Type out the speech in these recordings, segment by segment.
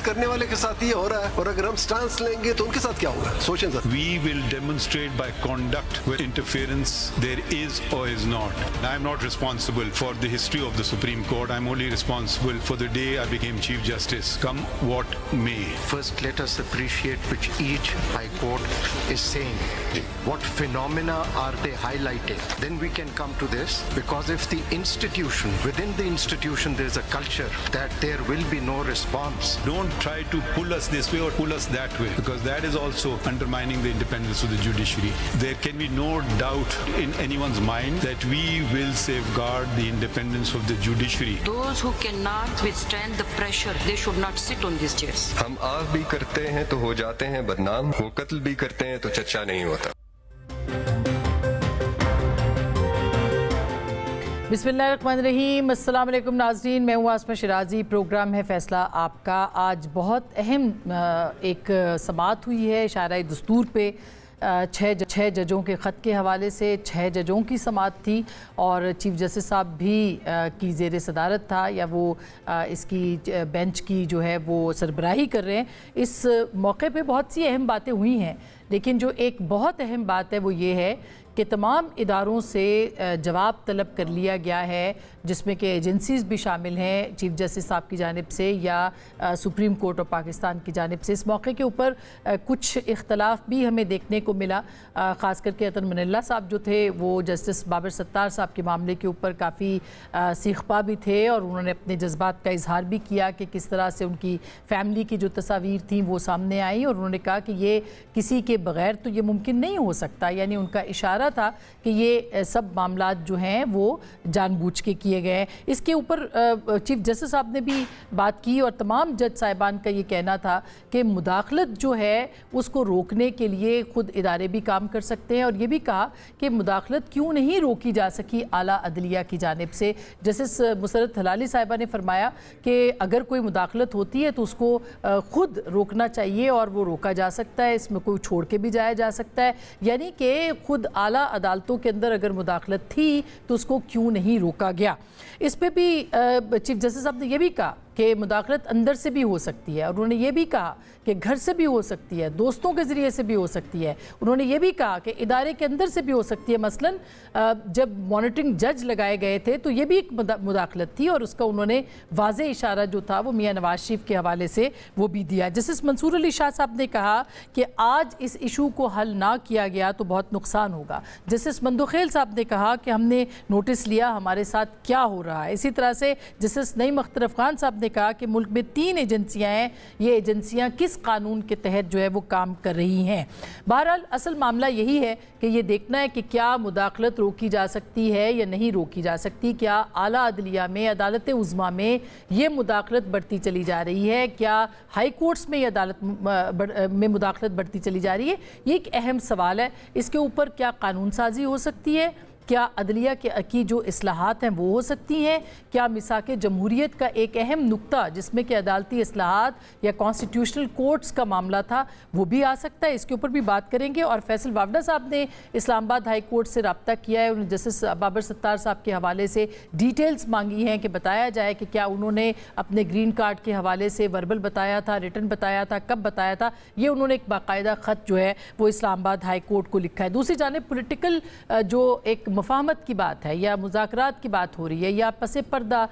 करने वाले के साथ ये हो रहा है, और अगर हम स्टांस लेंगे तो उनके साथ क्या होगा? सोचें sir. We will demonstrate by conduct where interference there is or is not. I am not responsible for the history of the Supreme Court. I am only responsible for the day I became Chief Justice, come what may. First, let us appreciate which each High Court is saying. What phenomena are they highlighting? Then we can come to this, because if the institution, within the institution there is a culture that there will be no response. Don't try to pull us this way or pull us that way, because that is also undermining the independence of the judiciary. There can be no doubt in anyone's mind that we will safeguard the independence of the judiciary. Those who cannot withstand the pressure, they should not sit on these chairs. हम आग भी करते हैं तो हो जाते हैं बदनाम, वो कत्ल भी करते हैं तो चर्चा नहीं होता। बिस्मिल्लाहिर्रहमानिर्रहीम, अस्सलाम वालेकुम नाज़रीन, मैं हूँ आसमा शिराजी। प्रोग्राम है फ़ैसला आपका। आज बहुत अहम एक समाअत हुई है इशारा दस्तूर पे। छः जजों के ख़त के हवाले से 6 जजों की समाअत थी और चीफ़ जस्टिस साहब भी की ज़ेर सदारत था, या वो इसकी बेंच की जो है वो सरबराही कर रहे हैं। इस मौके पे बहुत सी अहम बातें हुई हैं, लेकिन जो एक बहुत अहम बात है वो ये है कि तमाम इदारों से जवाब तलब कर लिया गया है, जिसमें कि एजेंसीज़ भी शामिल हैं चीफ़ जस्टिस साहब की जानिब से या सुप्रीम कोर्ट ऑफ पाकिस्तान की जानिब से। इस मौके के ऊपर कुछ इख्तलाफ भी हमें देखने को मिला, ख़ास करके अतन मनिल्ला साहब जो थे वो जस्टिस बाबर सत्तार साहब के मामले के ऊपर काफ़ी सीखपा भी थे और उन्होंने अपने जज्बात का इजहार भी किया कि किस तरह से उनकी फ़ैमिली की जो तस्वीर थी वो सामने आई, और उन्होंने कहा कि ये किसी के बग़ैर तो ये मुमकिन नहीं हो सकता। यानी उनका इशारा था कि ये सब मामलात जो हैं वो जानबूझ के किए गए हैं। इसके ऊपर चीफ जस्टिस साहब ने भी बात की और तमाम जज साहिबान का ये कहना था कि मुदाखलत जो है उसको रोकने के लिए ख़ुद इदारे भी काम कर सकते हैं, और ये भी कहा कि मुदाखलत क्यों नहीं रोकी जा सकी आला अदलिया की जानिब से। जस्टिस मुसरत हलाली साहिबा ने फरमाया कि अगर कोई मुदाखलत होती है तो उसको ख़ुद रोकना चाहिए और वो रोका जा सकता है, इसमें कोई छोड़ के भी जाया जा सकता है। यानी कि ख़ुद आला अदालतों के अंदर अगर मुदाखलत थी तो उसको क्यों नहीं रोका गया। इस पे भी चीफ जस्टिस साहब ने यह भी कहा कि मुदाखलत अंदर से भी हो सकती है, और उन्होंने ये भी कहा कि घर से भी हो सकती है, दोस्तों के ज़रिए से भी हो सकती है। उन्होंने ये भी कहा कि इदारे के अंदर से भी हो सकती है। मसलन जब मॉनिटरिंग जज लगाए गए थे तो ये भी एक मुदाखलत थी, और उसका उन्होंने वाज़े इशारा जो था वो मियाँ नवाज शरीफ के हवाले से वो भी दिया। जस्टिस मंसूर अली शाह साहब ने कहा कि आज इस इशू को हल ना किया गया तो बहुत नुकसान होगा। जस्टिस मंदोखेल साहब ने कहा कि हमने नोटिस लिया हमारे साथ क्या हो रहा है। इसी तरह से जस्टिस नईम अख्तर खान साहब ने कहा कि मुल्क में 3 एजेंसियां हैं, ये एजेंसियां किस कानून के तहत जो है वो काम कर रही हैं। बहरहाल असल मामला यही है कि ये देखना है कि क्या मुदाखलत रोकी जा सकती है या नहीं रोकी जा सकती। क्या आला अदलिया में, अदालत उज़्मा में ये मुदाखलत बढ़ती चली जा रही है, क्या हाई कोर्ट्स में ये अदालत में मुदाखलत बढ़ती चली जा रही है, ये एक अहम सवाल है। इसके ऊपर क्या कानून साजी हो सकती है, क्या अदलिया की जो इस्लाहात हैं वो हो सकती हैं, क्या मिसाक जमहूरियत का एक अहम नुक्ता जिसमें कि अदालती इस्लाहात या कॉन्स्टिट्यूशनल कोर्ट्स का मामला था वो भी आ सकता है। इसके ऊपर भी बात करेंगे। और फैसल वावडा साहब ने इस्लामाबाद हाई कोर्ट से रब्ता किया है, उन्होंने जस्टिस बाबर सत्तार साहब के हवाले से डिटेल्स मांगी हैं कि बताया जाए कि क्या उन्होंने अपने ग्रीन कार्ड के हवाले से वर्बल बताया था, रिटन बताया था, कब बताया था। ये उन्होंने एक बाकायदा ख़त जो है वो इस्लामाबाद हाई कोर्ट को लिखा है। दूसरी जानिब पोलिटिकल जो एक मुफाहमत की बात है या मुज़ाकरात की बात हो रही है या पसे पर्दा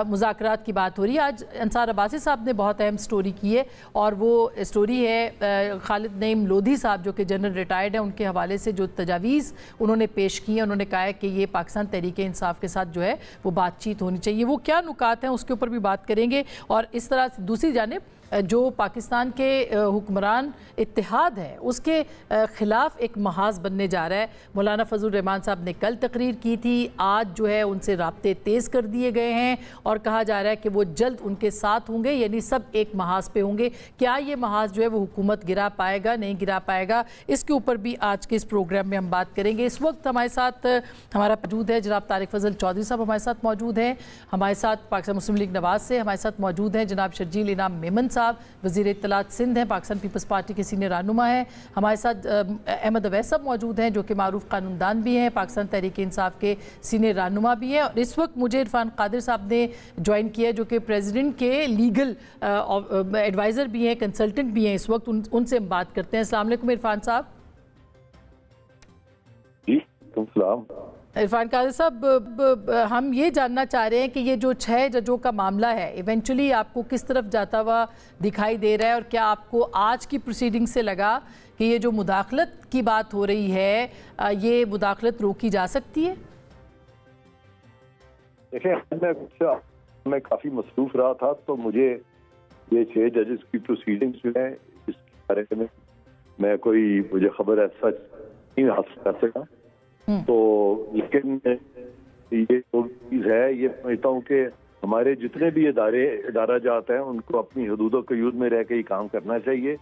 मुज़ाकरात की बात हो रही है। आज अंसार अब्बासी साहब ने बहुत अहम स्टोरी की है, और वो स्टोरी है खालिद नईम लोधी साहब जो कि जनरल रिटायर्ड हैं, उनके हवाले से जो तजावीज़ उन्होंने पेश की हैं। उन्होंने कहा है कि ये पाकिस्तान तहरीक इंसाफ के साथ जो है वो बातचीत होनी चाहिए। वो क्या नुकात हैं उसके ऊपर भी बात करेंगे। और इस तरह से दूसरी जानिब जो पाकिस्तान के हुक्मरान इत्तेहाद है उसके ख़िलाफ़ एक महाज बनने जा रहा है। मौलाना फजल रहमान साहब ने कल तकरीर की थी, आज जो है उनसे राब्ते तेज़ कर दिए गए हैं और कहा जा रहा है कि वो जल्द उनके साथ होंगे, यानी सब एक महाज पे होंगे। क्या ये महाज जो है वो हुकूमत गिरा पाएगा, नहीं गिरा पाएगा, इसके ऊपर भी आज के इस प्रोग्राम में हम बात करेंगे। इस वक्त हमारे साथ हमारा मौजूद है जनाब तारिक फजल चौधरी साहब, हमारे साथ मौजूद हैं। हमारे साथ पाकिस्तान मुस्लिम लीग नवाज से हमारे साथ मौजूद हैं जनाब शर्जील इनाम मेमन साहब साहब वज़ीर इत्तलात सिंध हैं, पाकिस्तान पीपल्स पार्टी के सीनियर रहनुमा हैं। हमारे साथ अहमद अवैस साहब मौजूद हैं जो कि मारूफ कानूनदान भी हैं, पाकिस्तान तहरीक इंसाफ के सीनियर रहनुमा भी हैं। और इस वक्त मुझे इरफान कादिर साहब ने ज्वाइन किया जो कि प्रेसिडेंट के लीगल एडवाइज़र भी हैं, कंसल्टेंट भी हैं। इस वक्त उनसे हम बात करते हैं। अस्सलाम वालेकुम इरफान साहब। इरफान कादिर साहब, हम ये जानना चाह रहे हैं कि ये जो 6 जजों का मामला है इवेंचुअली आपको किस तरफ जाता हुआ दिखाई दे रहा है, और क्या आपको आज की प्रोसीडिंग से लगा कि ये जो मुदाखलत की बात हो रही है ये मुदाखलत रोकी जा सकती है? देखिए, मैं काफ़ी मसरूफ़ रहा था, तो मुझे ये 6 जजेस की प्रोसीडिंग्स जो है इसके बारे में मुझे खबर ऐसा नहीं हासिल कर सका। तो लेकिन ये जो चीज़ है, ये समझता हूँ कि हमारे जितने भी इदारा जाते हैं उनको अपनी हदूद क़यूद में रह के ही काम करना चाहिए,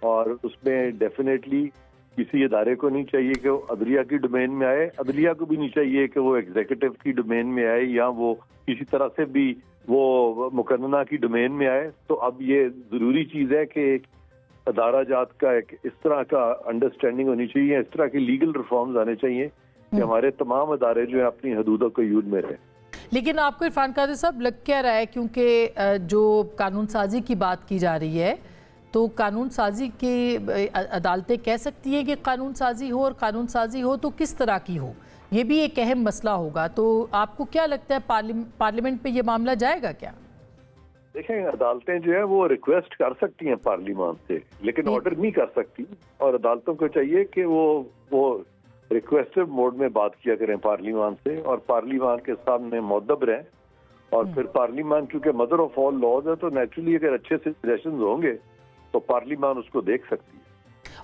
और उसमें डेफिनेटली किसी इदारे को नहीं चाहिए कि वो अदलिया की डोमेन में आए, अदलिया को भी नहीं चाहिए कि वो एग्जीक्यूटिव की डोमेन में आए, या वो किसी तरह से भी वो मुकन्ना की डोमेन में आए। तो अब ये ज़रूरी चीज़ है कि अदारा जात का एक इस तरह का अंडरस्टैंडिंग होनी चाहिए, इस तरह की लीगल रिफॉर्म्स आने चाहिए कि हमारे तमाम अदारे जो है अपनी हदूद क़यूद में रहे। लेकिन आपको इरफान कादिर साहब लग क्या रहा है, क्योंकि जो कानून साजी की बात की जा रही है, तो कानून साजी की अदालतें कह सकती हैं कि कानून साजी हो, और कानून साजी हो तो किस तरह की हो, ये भी एक अहम मसला होगा। तो आपको क्या लगता है पार्लियामेंट पे ये मामला जाएगा क्या? देखें, अदालतें जो है वो रिक्वेस्ट कर सकती हैं पार्लियामान से, लेकिन ऑर्डर नहीं कर सकती, और अदालतों को चाहिए कि वो रिक्वेस्टिव मोड में बात किया करें पार्लियामान से, और पार्लियामान के सामने मुअद्दब रहें। और फिर पार्लियामान क्योंकि मदर ऑफ ऑल लॉज है, तो नेचुरली अगर अच्छे से सजेशंस होंगे तो पार्लियामान उसको देख सकती है।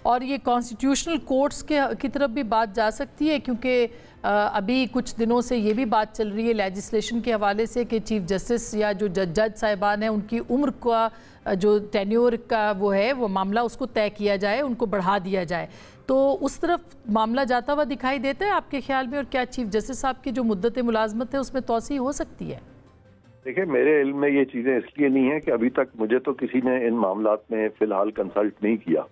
और ये कॉन्स्टिट्यूशनल कोर्ट्स की तरफ भी बात जा सकती है, क्योंकि अभी कुछ दिनों से ये भी बात चल रही है लेजिस्लेशन के हवाले से कि चीफ जस्टिस या जो जज साहिबान हैं उनकी उम्र का जो टेन्योर का वो मामला उसको तय किया जाए, उनको बढ़ा दिया जाए। तो उस तरफ मामला जाता हुआ दिखाई देता है आपके ख्याल में, और क्या चीफ जस्टिस साहब की जो मुद्दत मुलाजमत है उसमें तोसी हो सकती है? देखिए, मेरे इल्म में ये चीज़ें इसलिए नहीं है कि अभी तक मुझे तो किसी ने इन मामलात में फ़िलहाल कंसल्ट नहीं किया,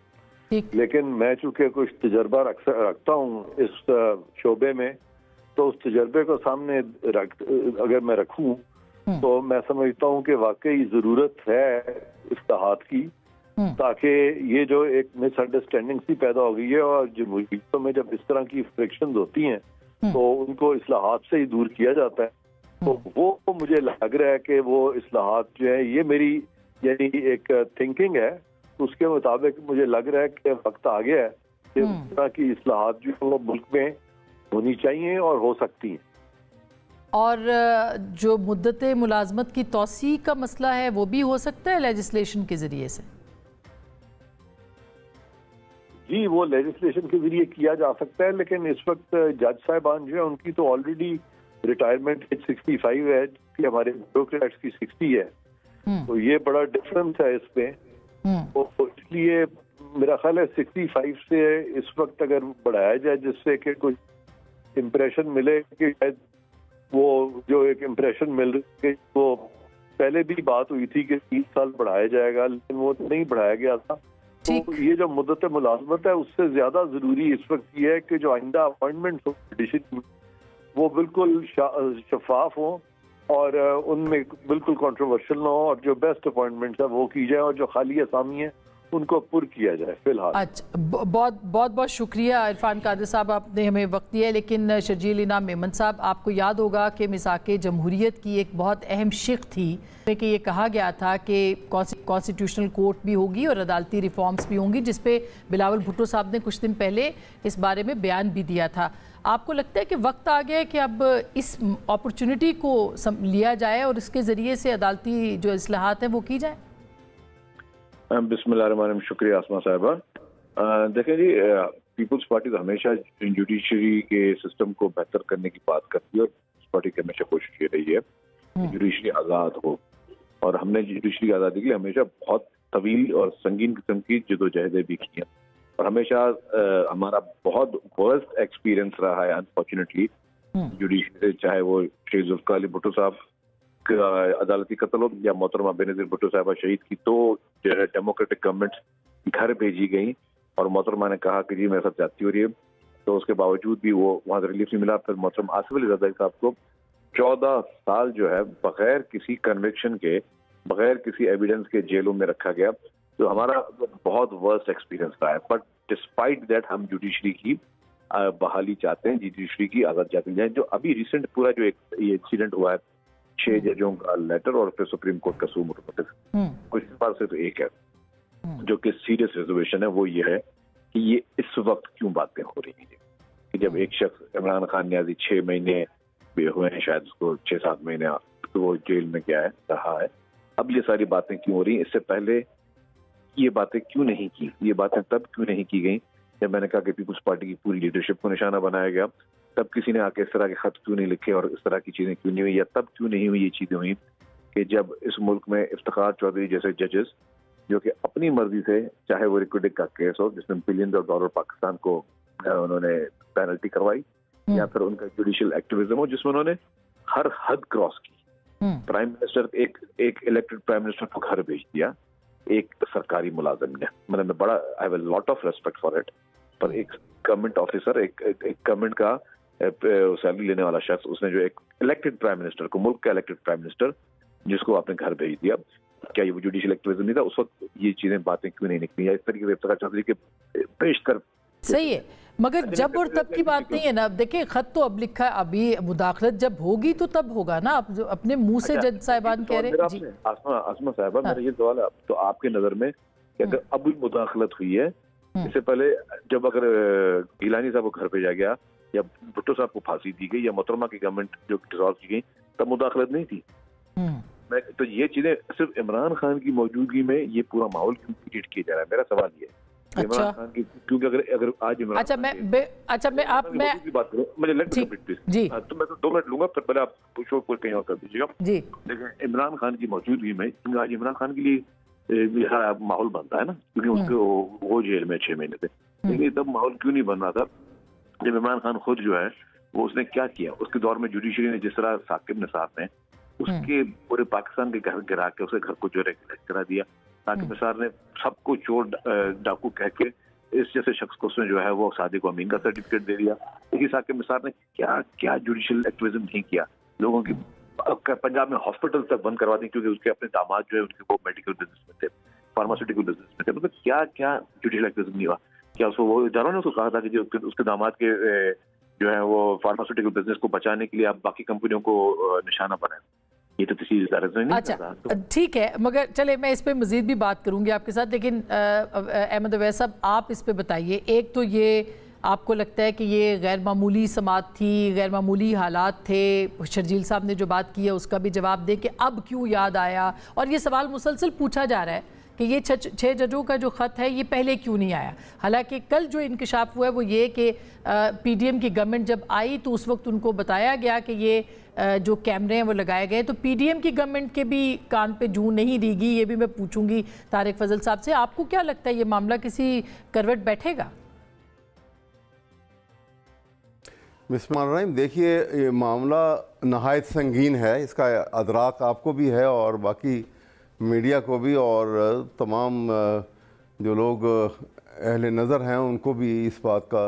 लेकिन मैं चूँकि कुछ तजर्बा रखता हूँ इस शोबे में, तो उस तजर्बे को सामने अगर मैं रखूँ तो मैं समझता हूँ कि वाकई ज़रूरत है इस्लाहात की, ताकि ये जो एक मिसअंडरस्टैंडिंग सी पैदा हो गई है, और जमहूरियतों में जब इस तरह की फ्रिक्शंस होती हैं तो उनको इस्लाहात से ही दूर किया जाता है। तो वो मुझे लग रहा है कि वो इस्लाहात जो है, ये मेरी यानी एक थिंकिंग है, उसके मुताबिक मुझे लग रहा है कि वक्त आ गया है कि इस तरह की इस्लाहात जो वो मुल्क में होनी चाहिए और हो सकती हैं। और जो मुद्दत मुलाजमत की तोसी का मसला है वो भी हो सकता है लेजिस्लेशन के ज़रिए से? जी, वो लेजिस्लेशन के जरिए किया जा सकता है, लेकिन इस वक्त जज साहिबान जो है उनकी तो ऑलरेडी रिटायरमेंट एज 65 है, कि हमारे ब्यूरोक्रेट्स की 60 है। तो ये बड़ा डिफरेंस है इसमें। तो इसलिए मेरा ख्याल है 65 से इस वक्त अगर बढ़ाया जाए, जिससे कि कुछ इम्प्रेशन मिले कि वो जो एक इम्प्रेशन मिल रही है, वो पहले भी बात हुई थी कि 3 साल बढ़ाया जाएगा, लेकिन वो नहीं बढ़ाया गया था। तो ये जो मुद्दत मुलाजमत है, उससे ज्यादा जरूरी इस वक्त ये है कि जो आइंदा अपॉइंटमेंट हो जुडिशरी वो बिल्कुल शफाफ हो, और उनमें बिल्कुल कंट्रोवर्शियल ना हो, और जो बेस्ट अपॉइंटमेंट्स है वो की जाए, और जो खाली असामी है उनको पुर किया जाए फिलहाल। अच्छा, बहुत शुक्रिया इरफान कादिर साहब, आपने हमें वक्त दिया। लेकिन शर्जील इनाम मेमन साहब, आपको याद होगा कि मिसाक जमहूरियत की एक बहुत अहम शिक थी कि ये कहा गया था कि कॉन्स्टिट्यूशनल कोर्ट भी होगी और अदालती रिफॉर्म्स भी होंगी, जिस पे बिलावल भुट्टो साहब ने कुछ दिन पहले इस बारे में बयान भी दिया था। आपको लगता है कि वक्त आ गया है कि अब इस अपॉर्चुनिटी को लिया जाए और इसके ज़रिए से अदालती जो इस्लाहात हैं वो की जाए? बिस्मिल्लाहिर्रहमानिर्रहीम, शुक्रिया आसमा साहिबा। देखें जी, पीपल्स पार्टी तो हमेशा जुडिशरी के सिस्टम को बेहतर करने की बात करती है, और पीपल्स पार्टी की हमेशा कोशिश ये रही है जुडिशरी आज़ाद हो, और हमने जुडिशरी की आज़ादी के लिए हमेशा बहुत तवील और संगीन किस्म की जदोजहदें भी की हैं, और हमेशा हमारा बहुत वर्स्ट एक्सपीरियंस रहा है अनफॉर्चुनेटली जुडिशरी, चाहे वो शेख जुल्फ़िकार अली भुट्टो साहब अदालती कत्ल हो या मोहतरमा बेनजीर भुट्टो साहबा शहीद की, तो जो है डेमोक्रेटिक गवर्नमेंट घर भेजी गई और मोहतरमा ने कहा कि जी मेरे साथ जाती हो रही है, तो उसके बावजूद भी वो वहां से रिलीफ नहीं मिला। फिर मोहतरम आसिफ अली जरदारी साहब को 14 साल जो है बगैर किसी कन्विक्शन के, बगैर किसी एविडेंस के जेलों में रखा गया। तो हमारा बहुत वर्स्ट एक्सपीरियंस रहा है। बट डिस्पाइट दैट हम जुडिशरी की बहाली चाहते हैं, जुडिशरी की आजाद चाहते हैं। जो अभी रिसेंट पूरा जो ये इंसिडेंट हुआ है, 6 जजों का लेटर और फिर सुप्रीम कोर्ट का सुमो नोटिस, कुछ बार सिर्फ एक है जो कि सीरियस रिजर्वेशन है, वो ये है कि ये इस वक्त क्यों बातें हो रही हैं कि जब एक शख्स इमरान खान न्याजी 6 महीने भी हुए हैं, शायद उसको 6-7 महीने तो वो जेल में गया है, रहा है, अब ये सारी बातें क्यों हो रही हैं? इससे पहले ये बातें क्यों नहीं की? ये बातें तब क्यों नहीं की गई जब मैंने कहा कि पीपुल्स पार्टी की पूरी लीडरशिप को निशाना बनाया गया? तब किसी ने आके इस तरह के खत क्यों नहीं लिखे और इस तरह की चीजें क्यों नहीं हुई? या तब क्यों नहीं हुई ये चीजें हुई कि जब इस मुल्क में इफ्तिखार चौधरी जैसे जजेस जो कि अपनी मर्जी से, चाहे वो रिक्विडिक का केस हो जिसमें बिलियंस ऑफ डॉलर पाकिस्तान को उन्होंने पेनल्टी करवाई, या फिर उनका जुडिशियल एक्टिविज्म हो जिसमें उन्होंने हर हद क्रॉस की, प्राइम मिनिस्टर एक इलेक्टेड प्राइम मिनिस्टर को घर भेज दिया एक सरकारी मुलाजिम ने, मतलब मैं बड़ा I have a lot of respect for it, पर एक गवर्नमेंट ऑफिसर, एक गवर्नमेंट का सैलरी लेने वाला शख्स, उसने जो एक इलेक्टेड प्राइम मिनिस्टर को, मुल्क का इलेक्टेड प्राइम मिनिस्टर जिसको आपने घर भेज दिया, क्या ये वो जुडिशियल एक्टिविज्म नहीं था? उस वक्त ये चीजें बातें क्यों नहीं निकली? या इस तरीके से इफ्तिखार चौधरी के पेश कर सही है, मगर जब और तब की बात नहीं है ना। देखिए खत तो अब लिखा है, अभी मुदाखलत जब होगी तो तब होगा ना। आप जो अपने मुंह से जज साहिबान कह रहे हैं। जी आसमा साहिबा, मेरा ये सवाल है, तो आपके नजर में कि अगर अब मुदाखलत हुई है, इससे पहले जब अगर गिलानी साहब को घर भेजा गया या भुट्टो साहब को फांसी दी गई या मोहतरमा की गवर्नमेंट जो डिसॉल्व की गई, तब मुदाखलत नहीं थी? तो ये चीजें सिर्फ इमरान खान की मौजूदगी में ये पूरा माहौल क्यों क्रिएट किया जा रहा है? मेरा सवाल ये है। इमरान खान की, क्योंकि अगर आज इमरान अच्छा मैं आप बात करूं, मुझे लेट मी कंप्लीट प्लीज जी, तो मैं तो 2 मिनट लूंगा, फिर पहले आप शो को कहीं और कर दीजिएगा जी। लेकिन इमरान खान की मौजूदगी में, क्योंकि आज इमरान खान के लिए माहौल बनता है ना, क्योंकि उसको वो जेल में 6 महीने थे, लेकिन तब माहौल क्यों नहीं बन रहा था जब इमरान खान खुद जो है वो उसने क्या किया? उसके दौर में जुडिशरी ने जिस तरह साकिब निसार ने उसके पूरे पाकिस्तान के घर गिरा के उसके घर को जो रेगुलेट करा दिया, साकिब निसार ने सबको चोर डाकू कह के इस जैसे शख्स को उसने जो है वो सादिक अमीन का सर्टिफिकेट दे दिया। लेकिन साकिब निसार ने क्या क्या जुडिशियल एक्टिविज्म नहीं किया? लोगों की पंजाब में हॉस्पिटल तक बंद करवा दी क्योंकि उसके अपने दामाद जो है उनके वो मेडिकल बिजनेस में थे, फार्मास्यूटिकल बिजनेस में थे। मतलब क्या क्या जुडिशियल एक्टिविज्म नहीं हुआ? क्या उसको वो जानों ने उसको कहा था कि जो उसके दामाद के जो है वो फार्मास्यूटिकल बिजनेस को बचाने के लिए आप बाकी कंपनियों को निशाना बनाए? ये तो किसी नहीं। अच्छा ठीक है, मगर चले मैं इस पे मजीद भी बात करूंगी आपके साथ, लेकिन अहमद अवैस साहब आप इस पे बताइए। एक तो ये आपको लगता है कि ये गैर मामूली समात थी, गैर मामूली हालात थे? शर्जील साहब ने जो बात की है उसका भी जवाब दे कि अब क्यों याद आया, और ये सवाल मुसलसल पूछा जा रहा है कि ये 6 जजों का जो ख़त है ये पहले क्यों नहीं आया? हालांकि कल जो इंकशाफ हुआ है वो ये कि पीडीएम की गवर्नमेंट जब आई तो उस वक्त उनको बताया गया कि ये जो कैमरे हैं वो लगाए गए, तो पीडीएम की गवर्नमेंट के भी कान पे जूं नहीं दी गई। ये भी मैं पूछूंगी तारिक फजल साहब से, आपको क्या लगता है ये मामला किसी करवट बैठेगा? बिस्मिल्लाहिर्रहमानिर्रहीम, देखिए ये मामला नहायत संगीन है, इसका अदराक आपको भी है और बाकी मीडिया को भी, और तमाम जो लोग अहले नज़र हैं उनको भी इस बात का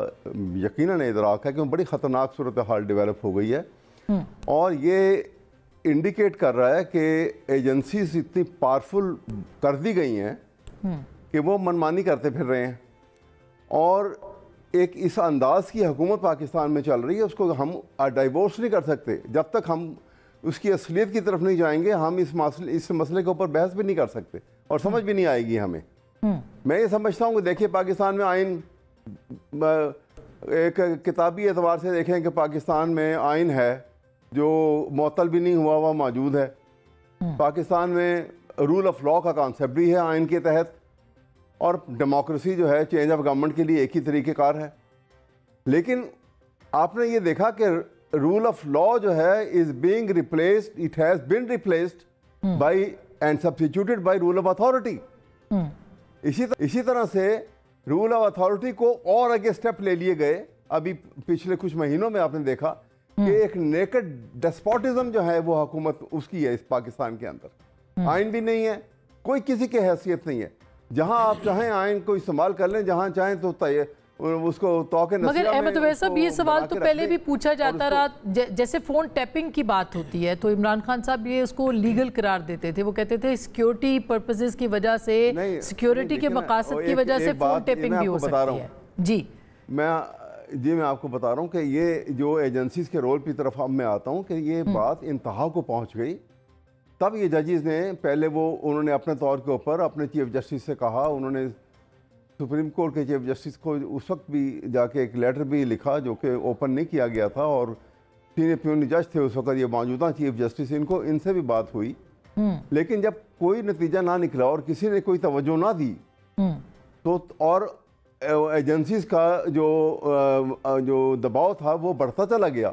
यकीनन इदराक है कि बड़ी ख़तरनाक सूरत हाल डेवलप हो गई है। और ये इंडिकेट कर रहा है कि एजेंसीज इतनी पावरफुल कर दी गई हैं कि वो मनमानी करते फिर रहे हैं, और एक इस अंदाज की हुकूमत पाकिस्तान में चल रही है, उसको हम डाइवोर्स नहीं कर सकते। जब तक हम उसकी असलियत की तरफ नहीं जाएंगे हम इस मसले के ऊपर बहस भी नहीं कर सकते और समझ भी नहीं आएगी हमें। मैं ये समझता हूँ कि देखिए पाकिस्तान में आइन, एक किताबी एतबार से देखें कि पाकिस्तान में आइन है जो मुअत्तल भी नहीं हुआ हुआ मौजूद है। पाकिस्तान में रूल ऑफ लॉ का कॉन्सेप्ट भी है आइन के तहत, और डेमोक्रेसी जो है चेंज ऑफ गवर्नमेंट के लिए एक ही तरीक़ेकार है। लेकिन आपने ये देखा कि रूल ऑफ लॉ जो है is being replaced, it has been replaced by and substituted by rule of authority. इसी तरह से रूल ऑफ अथॉरिटी को और आगे स्टेप ले लिए गए। अभी पिछले कुछ महीनों में आपने देखा कि एक नेकेड डेस्पोटिज्म जो है वो हुकूमत उसकी है इस पाकिस्तान के अंदर। आइन भी नहीं है, कोई किसी की हैसियत नहीं है। जहां आप चाहें आइन को इस्तेमाल कर लें, जहां चाहें तो उसको तौके नसीहा मगर अहमद अवैस साहब ये सवाल तो पहले भी पूछा जाता रहा, जैसे फ़ोन टैपिंग की बात होती है तो इमरान खान साहब ये उसको लीगल करार देते थे। वो कहते थे सिक्योरिटी पर्पसेस की वजह से, सिक्योरिटी के मकासद की वजह से फ़ोन टैपिंग भी हो सकती है। जी मैं आपको बता रहा हूँ कि ये जो एजेंसीज के रोल की तरफ अब मैं आता हूँ कि ये बात इंतहा को पहुँच गई। तब ये जजेस ने पहले उन्होंने अपने तौर के ऊपर अपने चीफ जस्टिस से कहा, उन्होंने सुप्रीम कोर्ट के चीफ जस्टिस को उस वक्त भी जाके एक लेटर भी लिखा जो कि ओपन नहीं किया गया था, और सीनियर प्यून जज थे उस वक्त ये मौजूदा चीफ जस्टिस, इनसे भी बात हुई। लेकिन जब कोई नतीजा ना निकला और किसी ने कोई तवज्जो ना दी तो और एजेंसीज का जो दबाव था वो बढ़ता चला गया,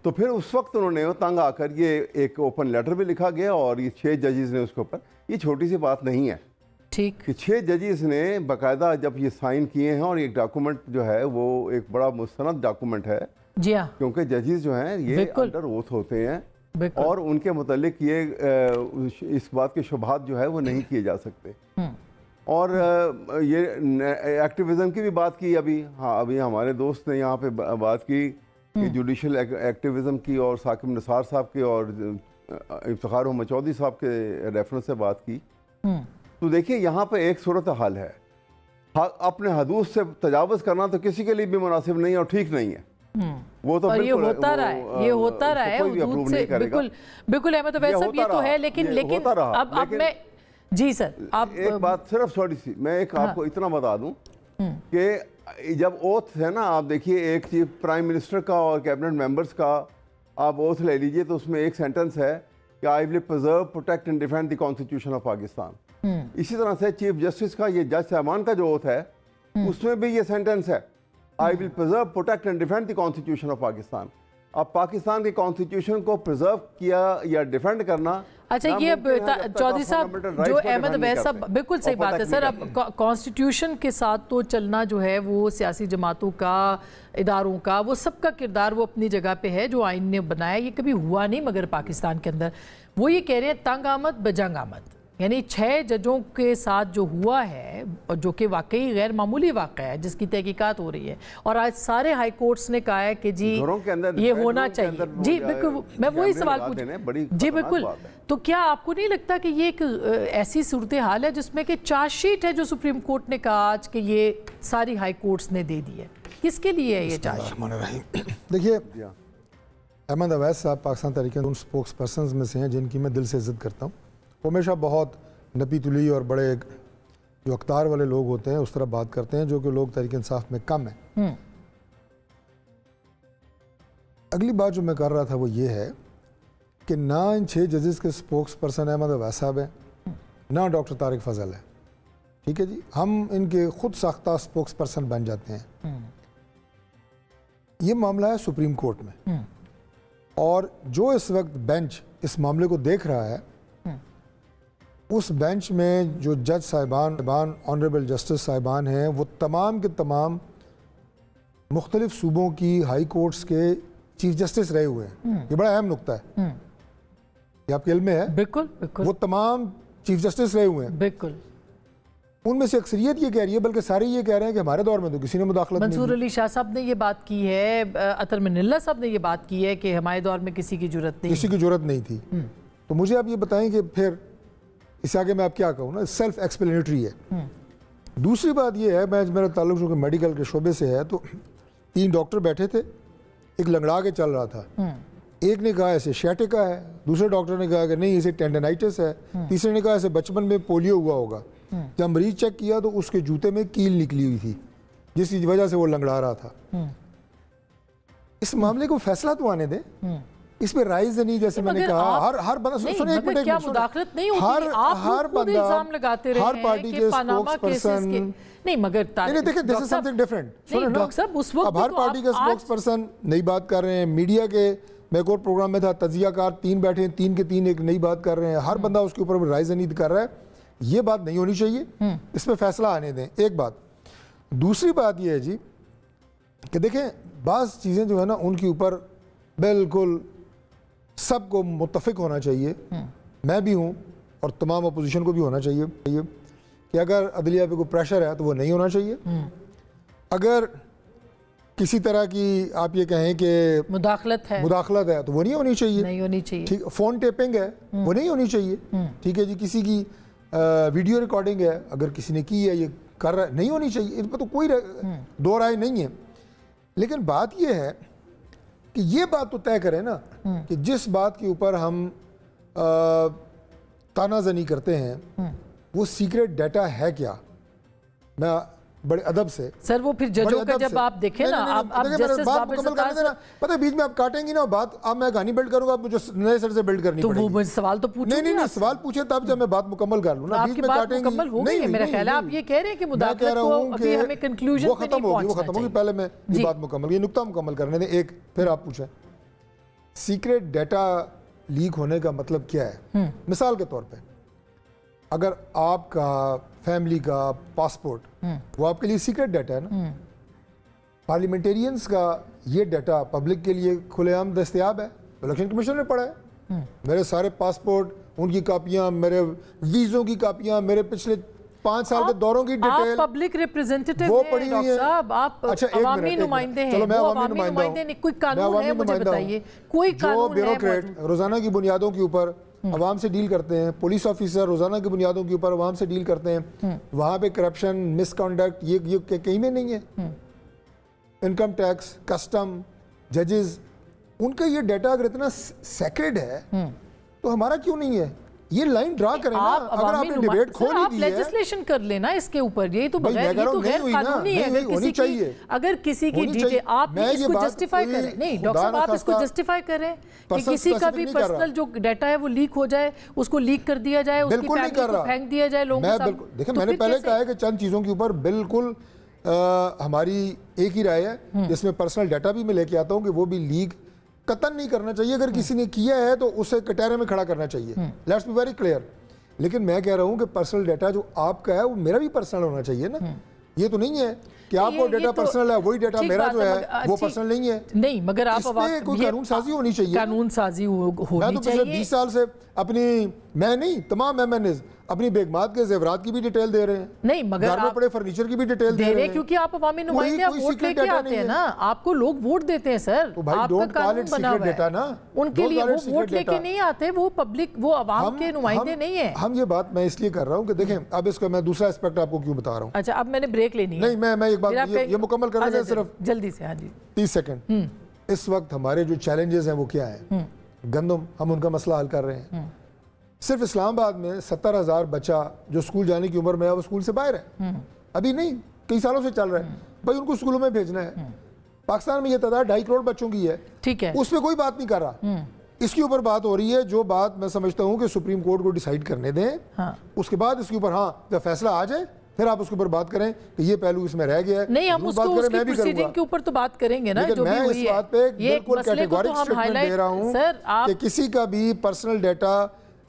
तो फिर उस वक्त उन्होंने तंग आकर ये एक ओपन लेटर भी लिखा गया और ये 6 जजेस ने उसके ऊपर, ये छोटी सी बात नहीं है, ठीक कि 6 जजेस ने बाकायदा जब ये साइन किए हैं, और एक डॉक्यूमेंट जो है वो एक बड़ा मुस्तनद डॉक्यूमेंट है। जी हाँ, क्योंकि जजेस जो हैं ये अंडर ओथ होते हैं और उनके मुतालिक ये इस बात के शुबहात जो है वो नहीं किए जा सकते। और ये एक्टिविज्म की भी बात की अभी, हाँ अभी हमारे दोस्त ने यहाँ पे बात की कि जुडिशल एक्टिविज्म की, और साकिब निसार साहब के और इफ्तिखार मोहम्मद चौधरी साहब के रेफरेंस से बात की। तो देखिए यहाँ पे एक सूरत हाल है, अपने हदूद से तजावज़ करना तो किसी के लिए भी मुनासिब नहीं और ठीक नहीं है। वो तो ये होता रहा है, ये होता रहा है हदूद से, बिल्कुल बिल्कुल अहमद अवैस साहब, ये तो है। लेकिन अब मैं जी सर, आप एक बात सिर्फ थोड़ी सी मैं आपको इतना बता दूं कि जब ओथ है ना, आप देखिए एक चीफ प्राइम मिनिस्टर का और कैबिनेट मेंबर्स का आप ओथ ले लीजिए, तो उसमें एक सेंटेंस है कि I will preserve, protect and defend the constitution of Pakistan. इसी तरह से चीफ जस्टिस का, ये जज साहबान का जो ओथ है उसमें भी ये सेंटेंस है, I will preserve, protect and defend the constitution of Pakistan. अब पाकिस्तान के कॉन्स्टिट्यूशन को प्रिजर्व किया या डिफेंड करना, अच्छा ये चौधरी साहब जो अहमद अवैस साहब, बिल्कुल सही बात है सर। अब कॉन्स्टिट्यूशन के साथ तो चलना जो है वो सियासी जमातों का, इदारों का, वो सबका किरदार वो अपनी जगह पे है जो आइन ने बनाया, ये कभी हुआ नहीं मगर पाकिस्तान के अंदर। वो ये कह रहे हैं तंग आमद बजंग आमद, यानी 6 जजों के साथ जो हुआ है और जो कि वाकई गैर मामूली वाक़या है जिसकी तहकीकात हो रही है, और आज सारे हाई कोर्ट्स ने कहा है कि जी ये होना चाहिए। जी बिल्कुल, मैं वही सवाल पूछ, जी बिल्कुल। तो क्या आपको नहीं लगता कि ये एक ऐसी सूरत हाल है जिसमें कि चार्जशीट है जो सुप्रीम कोर्ट ने कहा आज कि ये सारी हाई कोर्ट्स ने दे दी है, किसके लिए है ये चार्जशीट? देखिए अहमद अवैस साहब पाकिस्तान तहरीक उन स्पोक्स पर्सनस में से हैं जिनकी मैं दिल से इज्जत करता हूँ। वो हमेशा बहुत नपी तुली और बड़े जो अख्तार वाले लोग होते हैं उस तरह बात करते हैं जो कि लोग तहरीक इंसाफ में कम है। अगली बात जो मैं कर रहा था वो ये है कि ना इन 6 जजेस के स्पोक्स पर्सन अहमद अवैस साहब हैं, ना डॉक्टर तारिक फजल है, ठीक है जी, हम इनके खुद साख्ता स्पोक्स पर्सन बन जाते हैं। ये मामला है सुप्रीम कोर्ट में, और जो इस वक्त बेंच इस मामले को देख रहा है उस बेंच में जो जज साहिबान ऑनरेबल जस्टिस साहिबान हैं वो तमाम के तमाम मुख्तलिफ सूबों की हाई कोर्ट्स के चीफ जस्टिस रहे हुए हैं। ये बड़ा अहम नुक्ता है, ये आपके इल्म में है। बिल्कुल बिल्कुल, वो तमाम चीफ जस्टिस रहे हुए हैं। बिल्कुल, उनमें से अक्सरियत ये कह रही है, बल्कि सारे ये कह रहे हैं कि हमारे दौर में तो किसी ने मुदाखलत नहीं की। मंसूर अली शाह साहब ने ये बात की है, अतर मिन्नल्ला साहब ने ये बात की है कि हमारे दौर में किसी की जरूरत नहीं थी। तो मुझे आप ये बताएं कि फिर इससे आगे मैं आप क्या कहूँ ना, सेल्फ एक्सप्लेनेटरी है। दूसरी बात ये है, मैं मेरा ताल्लुक जो कि मेडिकल के शोबे से है, तो 3 डॉक्टर बैठे थे, एक लंगड़ा के चल रहा था, एक ने कहा ऐसे शैटिका है, दूसरे डॉक्टर ने कहा कि नहीं इसे टेंडनाइटिस है, तीसरे ने कहा ऐसे बचपन में पोलियो हुआ होगा। जब मरीज चेक किया तो उसके जूते में कील निकली हुई थी जिसकी वजह से वो लंगड़ा रहा था। इस मामले को फैसला तो आने दें, इस पे राइज नहीं, जैसे मैंने कहा हर बंदा सुनिए, क्या मुदाखलत नहीं होती? हर बंदा इल्जाम लगाते रहे हर पार्टी के स्पोक्स पर्सन नहीं, मगर नहीं देखिए this is something different. Doctor साहब उस वक्त अब हर पार्टी के स्पोक्स पर्सन नई बात कर रहे हैं, मीडिया के, मैं एक और प्रोग्राम में था, तजियाकार 3 बैठे हैं, 3 के 3 एक नई बात कर रहे हैं, हर बंदा उसके ऊपर राइज नहीं कर रहा है। ये बात नहीं होनी चाहिए, इस पर फैसला आने दें, एक बात। दूसरी बात यह है जी कि देखें बाज़ चीज़ें जो है ना उनके ऊपर बिल्कुल सबको मुत्तफिक होना चाहिए, मैं भी हूँ और तमाम अपोजिशन को भी होना चाहिए कि अगर अदलिया पे कोई प्रेशर है तो वो नहीं होना चाहिए। अगर किसी तरह की आप ये कहें कि मुदाखलत है तो वो नहीं होनी चाहिए। ठीक, फ़ोन टेपिंग है वो नहीं होनी चाहिए। ठीक है जी, किसी की वीडियो रिकॉर्डिंग है, अगर किसी ने की है, ये कर रहा है, नहीं होनी चाहिए, इस पर तो कोई दो राय नहीं है। लेकिन बात ये है कि ये बात तो तय करें ना कि जिस बात के ऊपर हम तानाजनी करते हैं वो सीक्रेट डाटा है क्या। मैं बड़े अदब से सर, वो फिर जजों का जब आप देखें ना, आप जस्टिस बाबर सत्तार, पता है बीच में आप काटेंगी ना बात, अब मैं कहानी बिल्ड करूंगा, आप मुझे नए सर से बिल्ड करनी तो पड़ेगी। वो सवाल तो पूछो, नहीं सवाल पूछे तब जब मैं बात मुकम्मल कर लूँ ना, बीच में काटेंगी नहीं। मेरा ख्याल है आप ये कह रहे हैं कि मुदाखलत को अभी हमें कंक्लूजन पे नहीं पहुंचना चाहिए। वो खत्म होगी, पहले मैं ये बात मुकम्मल, ये नुक्ता मुकम्मल करने दें एक, फिर आप पूछें सीक्रेट डाटा लीक होने का मतलब क्या है। मिसाल के तौर पर अगर आपका फैमिली का पासपोर्ट वो आपके लिए सीक्रेट डाटा है ना, पार्लियामेंटेरियंस का ये डाटा पब्लिक के लिए खुलेआम दस्तयाब है, इलेक्शन कमीशन ने पढ़ा है। मेरे सारे पासपोर्ट, उनकी कापियां, मेरे वीज़ों की कापियां, मेरे पिछले 5 साल के दौरों की डिटेल, पब्लिक रिप्रेजेंटेटिव वो पड़ी हुई है। आप अवामी नुमाइंदे हैं, चलो मैं अवामी नुमाइंदा हूं, कोई कानून है मुझे बताइए, कोई कानून है? जो ब्यूरोक्रेट रोजाना की बुनियादों के ऊपर अवाम से डील करते हैं, पुलिस ऑफिसर रोजाना की बुनियादों के ऊपर अवाम से डील करते हैं, वहां पे करप्शन, मिसकंडक्ट ये कहीं में नहीं है। इनकम टैक्स, कस्टम, जजेस, उनका ये डाटा अगर इतना सेक्रेड है तो हमारा क्यों नहीं है? ये लाइन ड्रा करें ना। अगर आपने डिबेट खोल ही दी है, लेजिस्लेशन कर लेना इसके ऊपर, ये तो बगैर, ये तो गैर कानूनी है। अगर किसी की डिटेल आप इसको जस्टिफाई करें, नहीं डॉक्टर साहब आप इसको जस्टिफाई करें कि किसी का भी पर्सनल जो डाटा है वो लीक हो जाए, उसको लीक कर दिया जाए, उसकी फैमिली को फेंक दिया जाए लोगों के सामने। देखिए मैंने पहले कहा है कि चंद चीजों के ऊपर बिल्कुल हमारी एक ही राय है, जिसमें पर्सनल डाटा भी मैं लेके आता हूँ कि वो भी लीक कतन नहीं करना चाहिए। अगर किसी ने किया है तो उसे कटहरे में खड़ा करना चाहिए, लेट्स बी वेरी क्लियर। लेकिन मैं कह रहा हूं कि पर्सनल डाटा जो आपका है वो मेरा भी पर्सनल होना चाहिए ना। ये तो नहीं है कि आपको डाटा पर्सनल है, वही डाटा मेरा जो है वो पर्सनल नहीं है। नहीं, मगर आप कोई कानून साजी होनी चाहिए, कानून साजी होनी चाहिए। मैं तो पिछले 20 साल से अपनी, मैं नहीं, तमाम एमएनएस अपनी बेगमात के जेवरात की भी डिटेल दे रहे हैं। नहीं, मगर घर में पड़े फर्नीचर की भी डिटेल दे रहे हैं, क्योंकि आप अवामी नुमाइंदे, आप वोट लेके आते हैं ना, आपको लोग वोट देते हैं सर। तो भाई don't call it secret data ना, उनके लिए वो वोट लेके नहीं आते, वो पब्लिक, वो अवाम के नुमाइंदे नहीं है। हम ये बात मैं इसलिए कर रहा हूँ कि देखें, अब इसको मैं दूसरा एस्पेक्ट आपको क्यों बता रहा हूँ। अच्छा, अब मैंने ब्रेक लेनी है। नहीं, मैं एक बात ये मुकम्मल करना है सिर्फ जल्दी से। हाँ जी, 30 सेकंड। इस वक्त हमारे जो चैलेंजेस हैं वो क्या है? गंदम, हम उनका मसला हल कर रहे हैं। सिर्फ इस्लामाबाद में 70,000 बच्चा जो स्कूल जाने की उम्र में है वो स्कूल से बाहर है, अभी नहीं कई सालों से चल रहा है। भाई उनको स्कूलों में भेजना है। पाकिस्तान में ये तादाद 2.5 करोड़ बच्चों की है, ठीक है, उस पर कोई बात नहीं कर रहा। इसके ऊपर बात हो रही है, जो बात मैं समझता हूँ कि सुप्रीम कोर्ट को डिसाइड करने दें, उसके बाद इसके ऊपर जब फैसला आ जाए फिर आप उसके ऊपर बात करें कि ये पहलू इसमें रह गया है। नहीं, हम उसको उसकी प्रोसीडिंग के ऊपर तो बात करेंगे ना, जो मैं भी इस बात पे बिल्कुल कैटेगोरिक स्टेटमेंट दे रहा हूँ कि किसी का भी पर्सनल डाटा,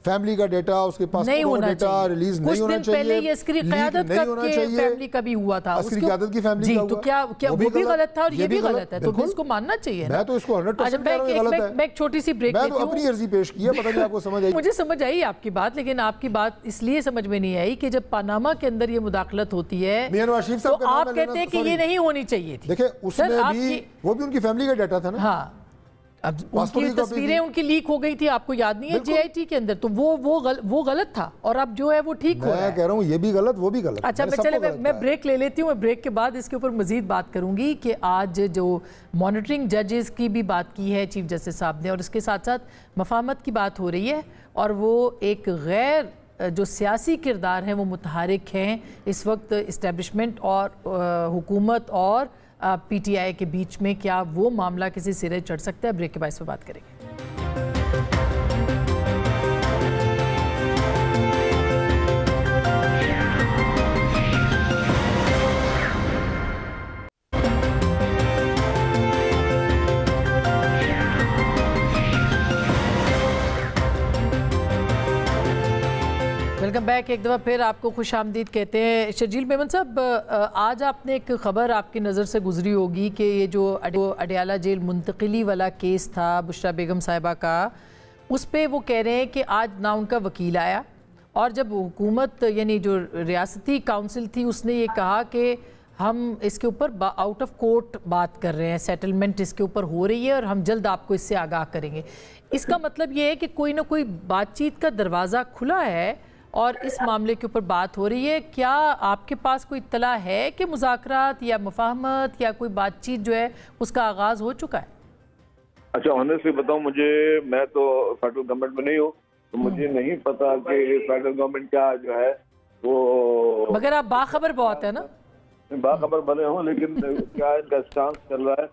फैमिली का डाटा, उसके पास डाटा रिलीज नहीं होना चाहिए। पहले ये अस्करी क़यादत के फैमिली का भी हुआ था, अस्करी क़यादत की फैमिली का, तो क्या वो भी गलत था और ये भी गलत है, तो इसको मानना चाहिए। मैं तो इसको 100% कह रहा हूं गलत है। मैं एक छोटी सी ब्रेक लेती हूं, मैं तो अपनी अर्जी पेश की है, पता नहीं आपको समझ आई। मुझे समझ आई आपकी बात, लेकिन आपकी बात इसलिए समझ में नहीं आई कि जब पनामा के अंदर ये मुदाखलत होती है तो आप कहते हैं कि ये नहीं होनी चाहिए थी। देखिए उसमें भी वो भी उनकी फैमिली का डाटा था ना। हाँ, अब उनकी तस्वीरें उनकी लीक हो गई थी, आपको याद नहीं है, जेआईटी के अंदर, तो वो गलत था और अब जो है वो ठीक हो रहा है। मैं कह रहा हूँ ये भी गलत, वो भी गलत। अच्छा, मैं ब्रेक ले लेती हूँ। मैं ब्रेक के बाद इसके ऊपर मजीद बात करूंगी कि आज जो मॉनिटरिंग जजेस की भी बात की है चीफ जस्टिस साहब ने, और इसके साथ साथ मफाहमत की बात हो रही है, और वो एक गैर जो सियासी किरदार हैं वो मुतहरिक हैं इस वक्त इस्टेब्लिशमेंट और हुकूमत और पीटीआई के बीच में। क्या वो मामला किसी सिरे चढ़ सकता है? ब्रेक के बाद इस पर बात करेंगे। Welcome back. बैक एक दफ़ा फिर आपको खुश आमदीद कहते हैं। शर्जील मेमन साहब, आज आपने एक ख़बर आपकी नज़र से गुजरी होगी कि ये जो अडियाला जेल मुंतकिली वाला केस था बुशरा बेगम साहिबा का, उस पर वो कह रहे हैं कि आज ना उनका वकील आया, और जब हुकूमत यानी जो रियासती काउंसिल थी उसने ये कहा कि हम इसके ऊपर आउट ऑफ कोर्ट बात कर रहे हैं, सेटलमेंट इसके ऊपर हो रही है और हम जल्द आपको इससे आगाह करेंगे। इसका मतलब ये है कि कोई ना कोई बातचीत का दरवाज़ा खुला है और इस मामले के ऊपर बात हो रही है। क्या आपके पास कोई इत्तला है कि मुज़ाकरात या मुफाहमत या कोई बातचीत जो है उसका आगाज़ हो चुका है? अच्छा, ऑनेस्टली बताऊं, मैं तो फेडरल गवर्नमेंट में नहीं हूँ, तो मुझे नहीं पता कि फेडरल गवर्नमेंट का जो है वो, मगर आप बाखबर बहुत है ना? बाखबर बने हो, लेकिन क्या इनका स्टांस चल रहा है,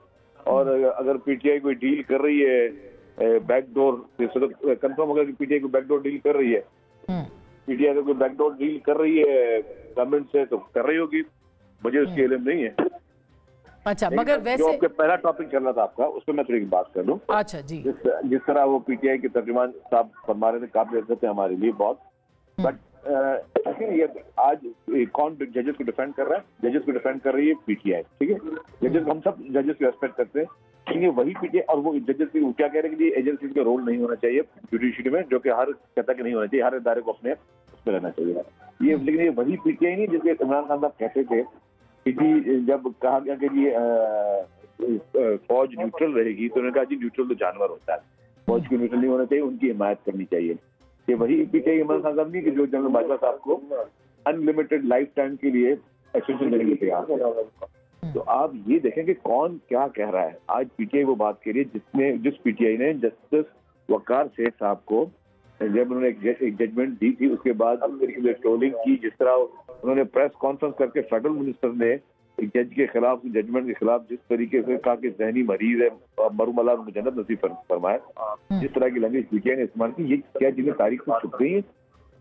और अगर पीटीआई कोई डील कर रही है बैकडोर, कंफर्म अगर पीटीआई कोई बैकडोर डील कर रही है, पीटीआई अगर कोई बैकडोर डील कर रही है गवर्नमेंट से तो कर रही होगी, मुझे उसकी इल्म नहीं है। अच्छा, मगर वैसे जो आपका पहला टॉपिक चल रहा था आपका, उस पर मैं थोड़ी बात कर लूँ। अच्छा जी, जिस तरह वो पीटीआई के तर्जुमान साहब फरमा रहे थे, काफी इज्जत है हमारे लिए बहुत, बट ये आज कौन जजेस को डिफेंड कर रहा है? जजेस को डिफेंड कर रही है पीटीआई, ठीक है। जजेस, हम सब जजेस को रेस्पेक्ट करते हैं, लेकिन ये वही पीटीआई, और वो जजेस की क्या कह रहे हैं कि एजेंसी का रोल नहीं होना चाहिए जुडिशरी में, जो कि हर कहता कि नहीं होना चाहिए, हर इदारे को अपने उसमें रहना चाहिए ये, लेकिन ये वही पीटीआई नहीं जिसके इमरान खान साहब कहते थे कि जी जब कहा गया कि जी फौज न्यूट्रल रहेगी, तो उन्होंने कहा जी न्यूट्रल तो जानवर होता है, फौज को न्यूट्रल नहीं होना चाहिए, उनकी हिमायत करनी चाहिए। ये वही पीटीआई इमरान खान साहब नहीं कि जो जनरल बाजवा साहब को अनलिमिटेड लाइफ टाइम के लिए एक्सटेंशन देने के लिए तैयार। तो आप ये देखें कि कौन क्या कह रहा है। आज पीटीआई वो बात कह रही है जिस पीटीआई ने जस्टिस वकार शेख साहब को जब उन्होंने एक जजमेंट दी थी, उसके बाद ट्रोलिंग की, जिस तरह उन्होंने प्रेस कॉन्फ्रेंस करके फेडरल मिनिस्टर ने एक जज के खिलाफ, जजमेंट के खिलाफ जिस तरीके से कहा कि जहनी मरीज है, मरूमला उनको जन्नत नसीब फरमाए, जिस तरह की लैंग्वेज पीटीआई ने इस्तेमाल की, ये क्या चीजें तारीख में छुप गई है,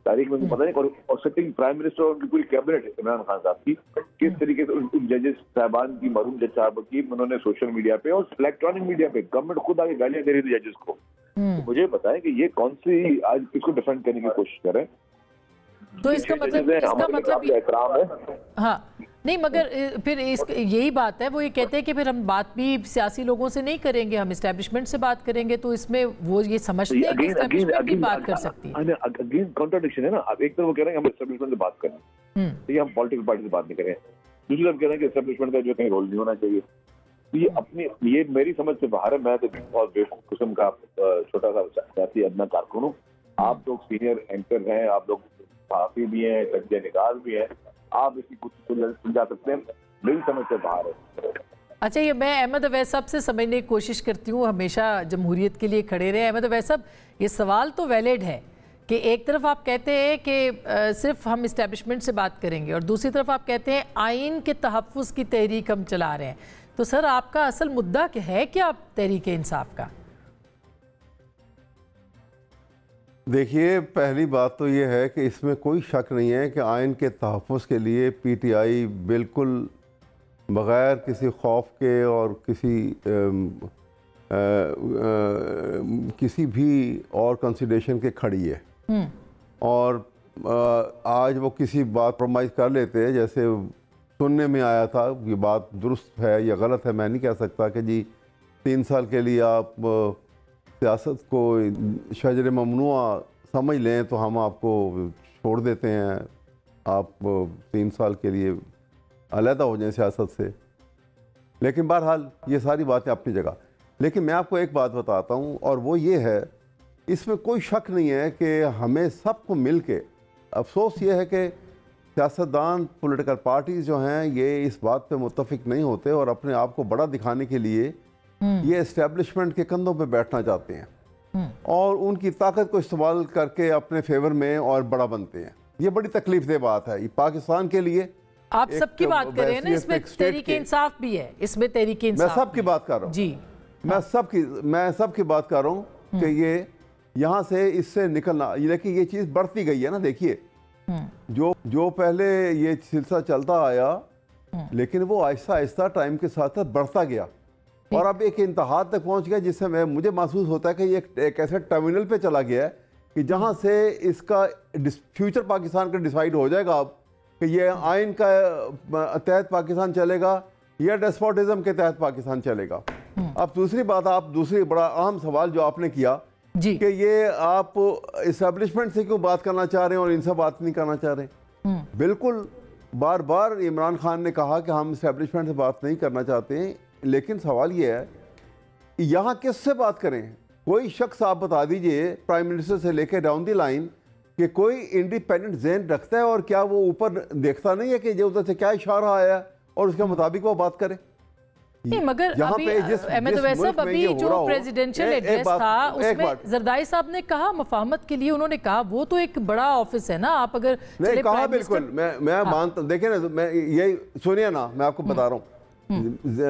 तारीख में पता नहीं। और सिटिंग प्राइम मिनिस्टर और उनकी पूरी कैबिनेट इमरान खान साहब की किस तरीके से उन जजेस साहबान की, मरूम जज साहब की, उन्होंने सोशल मीडिया पे और इलेक्ट्रॉनिक मीडिया पे गवर्नमेंट खुद आगे गालियां दे रही थी जजेस को। तो मुझे बताएं कि ये कौन सी आज इसको डिफेंड करने की कोशिश कर रहे हैं। तो इसका मतलब है, हाँ नहीं, मगर फिर यही बात है, वो ये कहते हैं कि फिर हम बात भी सियासी लोगों से नहीं करेंगे, हम एस्टेब्लिशमेंट से बात करेंगे, तो इसमें वो ये समझते हैं कि एस्टेब्लिशमेंट भी बात कर सकती है। अगेन कॉन्ट्राडिक्शन है ना। अब एक तरफ वो कह रहे हैं हम एस्टेब्लिशमेंट से बात करें, तो ये हम पॉलिटिकल पार्टी से बात नहीं करें, दूसरी तरफ कह रहे हैं कि एस्टेब्लिशमेंट का जो कहीं रोल नहीं होना चाहिए। ये अपनी, ये मेरी समझ से बाहर है। मैं तो बहुत बेवकूफ किस्म का छोटा सा सियासी अदना कारकुन हूँ। आप लोग सीनियर एंकर हैं, आप लोग सहाफी भी हैं, तजज़िया निगार भी हैं, आप इसकी कुछ सुलझा सकते हैं, मेरी समझ से बाहर है। अच्छा, ये मैं अहमद अवैस साहब से समझने की कोशिश करती हूँ, हमेशा जमहूरियत के लिए खड़े रहे। अहमद अवैस साहब, ये सवाल तो वैलिड है कि एक तरफ आप कहते हैं कि सिर्फ हम इस्टेब्लिशमेंट से बात करेंगे, और दूसरी तरफ आप कहते हैं आइन के तहफ़्फ़ुज़ की तहरीक हम चला रहे हैं। तो सर, आपका असल मुद्दा क्या है, क्या आप तहरीक इंसाफ का? देखिए, पहली बात तो ये है कि इसमें कोई शक नहीं है कि आइन के तहफ़्फ़ुज़ के लिए पीटीआई बिल्कुल बग़ैर किसी खौफ के और किसी भी और कंसिडरेशन के खड़ी है। और आज वो किसी बात कॉम्प्रोमाइज़ कर लेते हैं, जैसे सुनने में आया था, ये बात दुरुस्त है या गलत है मैं नहीं कह सकता, कि जी 3 साल के लिए आप सियासत को शजर ममनुआ समझ लें तो हम आपको छोड़ देते हैं, आप 3 साल के लिए अलहदा हो जाएं सियासत से। लेकिन बहरहाल ये सारी बातें अपनी जगह। लेकिन मैं आपको एक बात बताता हूँ, और वो ये है, इसमें कोई शक नहीं है कि हमें सबको मिल के, अफसोस ये है कि सियासतदान, पॉलिटिकल पार्टीज़ जो हैं, ये इस बात पे मुत्तफिक नहीं होते और अपने आप को बड़ा दिखाने के लिए ये एस्टेब्लिशमेंट के कंधों पे बैठना चाहते हैं और उनकी ताकत को इस्तेमाल करके अपने फेवर में और बड़ा बनते हैं। ये बड़ी तकलीफदेह बात है, ये पाकिस्तान के लिए। आप सबकी बात कर रहे हैं ना, इसमें तहरीक इंसाफ भी है, इसमें तहरीक इंसाफ, मैं सबकी बात कर रहा हूँ जी, मैं सबकी बात कर रहा हूँ कि ये यहाँ से इससे निकलना, लेकिन ये चीज़ बढ़ती गई है ना। देखिए, जो पहले ये सिलसिला चलता आया, लेकिन वो आहिस्ता आहिस्ता टाइम के साथ साथ बढ़ता गया और अब एक इंतहा तक पहुँच गया, जिससे मुझे महसूस होता है कि ये एक ऐसे टर्मिनल पे चला गया है कि जहाँ से इसका फ्यूचर पाकिस्तान का डिसाइड हो जाएगा अब कि ये आइन का तहत पाकिस्तान चलेगा या डेस्पोटिज्म के तहत पाकिस्तान चलेगा। अब दूसरी बात, आप दूसरी बड़ा अहम सवाल जो आपने किया कि ये आप इस्टेब्लिशमेंट से क्यों बात करना चाह रहे हैं और इनसे बात नहीं करना चाह रहे। बिल्कुल, बार बार इमरान खान ने कहा कि हम इस्टेब्लिशमेंट से बात नहीं करना चाहते हैं, लेकिन सवाल ये है यहाँ किससे बात करें। कोई शख्स आप बता दीजिए प्राइम मिनिस्टर से लेकर डाउन द लाइन कि कोई इंडिपेंडेंट ज़हन रखता है और क्या वो ऊपर देखता नहीं है कि जो उधर से क्या इशारा आया और उसके मुताबिक वो बात करे। नहीं, मगर अभी अहमद अवैस साहब, अभी जो प्रेसिडेंशियल एड्रेस था उसमें जरदारी साहब ने कहा मफाहमत के लिए, उन्होंने कहा वो तो एक बड़ा ऑफिस है ना, आप अगर नहीं कहा बिल्कुल मैं मानता, देखें ना, मैं यही सुनिए ना, मैं आपको बता रहा हूँ,